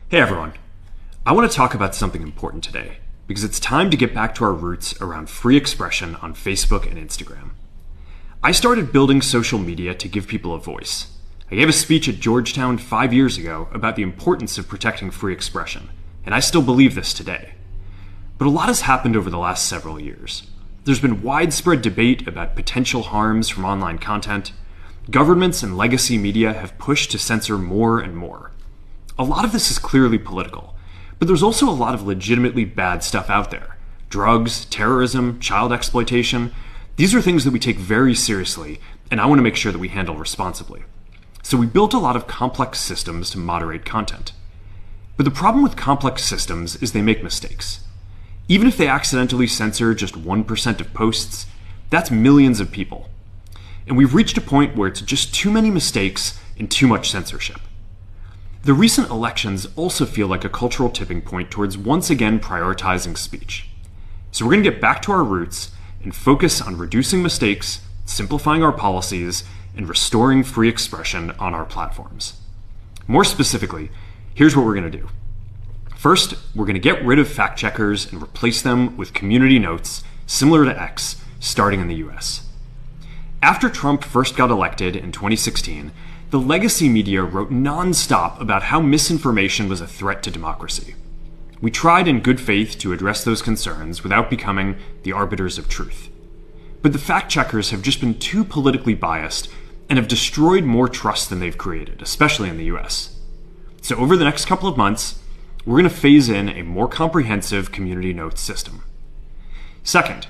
Hey everyone, I want to talk about something important today because it's time to get back to our roots around free expression on Facebook and Instagram. I started building social media to give people a voice. I gave a speech at Georgetown 5 years ago about the importance of protecting free expression, and I still believe this today. But a lot has happened over the last several years. There's been widespread debate about potential harms from online content. Governments and legacy media have pushed to censor more and more. A lot of this is clearly political, but there's also a lot of legitimately bad stuff out there. Drugs, terrorism, child exploitation. These are things that we take very seriously, and I want to make sure that we handle responsibly. So we built a lot of complex systems to moderate content. But the problem with complex systems is they make mistakes. Even if they accidentally censor just 1% of posts, that's millions of people. And we've reached a point where it's just too many mistakes and too much censorship. The recent elections also feel like a cultural tipping point towards once again prioritizing speech. So we're going to get back to our roots and focus on reducing mistakes, simplifying our policies, and restoring free expression on our platforms. More specifically, here's what we're going to do. First, we're going to get rid of fact checkers and replace them with community notes similar to X, starting in the US. After Trump first got elected in 2016, the legacy media wrote non-stop about how misinformation was a threat to democracy. We tried in good faith to address those concerns without becoming the arbiters of truth. But the fact checkers have just been too politically biased and have destroyed more trust than they've created, especially in the US. So over the next couple of months, we're going to phase in a more comprehensive community notes system. Second,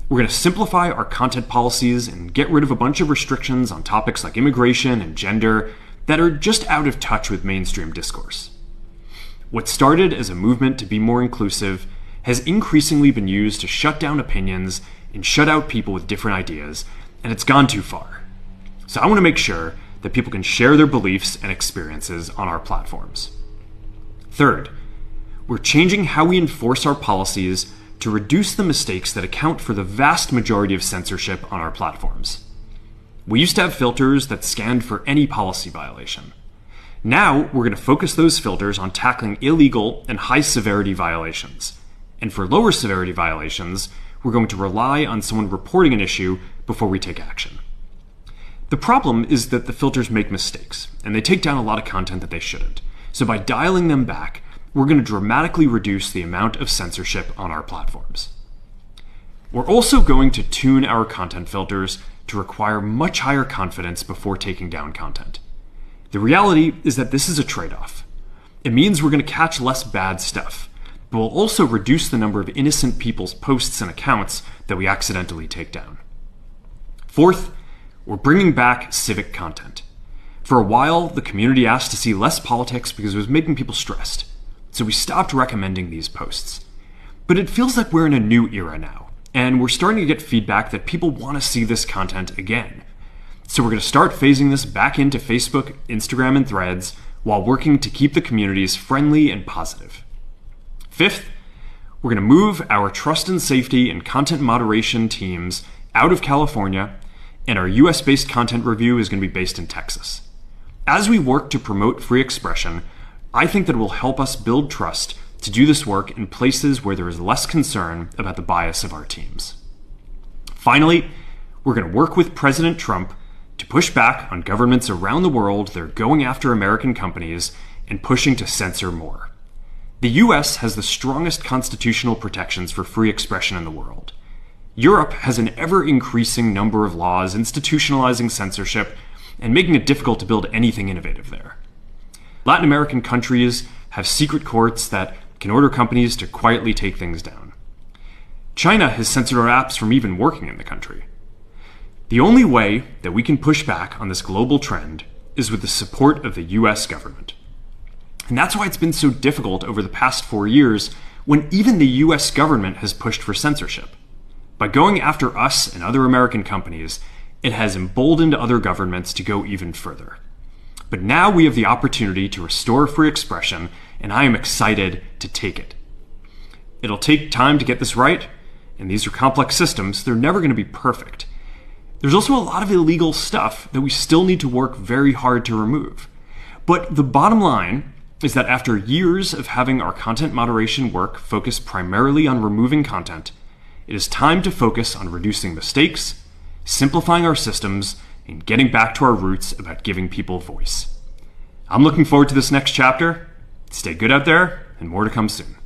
we're going to simplify our content policies and get rid of a bunch of restrictions on topics like immigration and gender that are just out of touch with mainstream discourse. What started as a movement to be more inclusive has increasingly been used to shut down opinions and shut out people with different ideas, and it's gone too far. So I want to make sure that people can share their beliefs and experiences on our platforms. Third, we're changing how we enforce our policies to reduce the mistakes that account for the vast majority of censorship on our platforms. We used to have filters that scanned for any policy violation. Now, we're going to focus those filters on tackling illegal and high-severity violations. And for lower severity violations, we're going to rely on someone reporting an issue before we take action. The problem is that the filters make mistakes, and they take down a lot of content that they shouldn't. So by dialing them back, we're going to dramatically reduce the amount of censorship on our platforms. We're also going to tune our content filters to require much higher confidence before taking down content. The reality is that this is a trade-off. It means we're going to catch less bad stuff, but we'll also reduce the number of innocent people's posts and accounts that we accidentally take down. Fourth, we're bringing back civic content. For a while, the community asked to see less politics because it was making people stressed. So we stopped recommending these posts. But it feels like we're in a new era now, and we're starting to get feedback that people want to see this content again. So we're going to start phasing this back into Facebook, Instagram, and Threads while working to keep the communities friendly and positive. Fifth, we're going to move our trust and safety and content moderation teams out of California, and our US-based content review is going to be based in Texas. As we work to promote free expression, I think that it will help us build trust to do this work in places where there is less concern about the bias of our teams. Finally, we're going to work with President Trump to push back on governments around the world that are going after American companies and pushing to censor more. The US has the strongest constitutional protections for free expression in the world. Europe has an ever-increasing number of laws institutionalizing censorship and making it difficult to build anything innovative there. Latin American countries have secret courts that can order companies to quietly take things down. China has censored our apps from even working in the country. The only way that we can push back on this global trend is with the support of the US government. And that's why it's been so difficult over the past 4 years when even the US government has pushed for censorship. By going after us and other American companies, it has emboldened other governments to go even further. But now we have the opportunity to restore free expression, and I am excited to take it. It'll take time to get this right, and these are complex systems. They're never going to be perfect. There's also a lot of illegal stuff that we still need to work very hard to remove. But the bottom line is that after years of having our content moderation work focus primarily on removing content, it is time to focus on reducing mistakes, simplifying our systems, and getting back to our roots about giving people voice. I'm looking forward to this next chapter. Stay good out there, and more to come soon.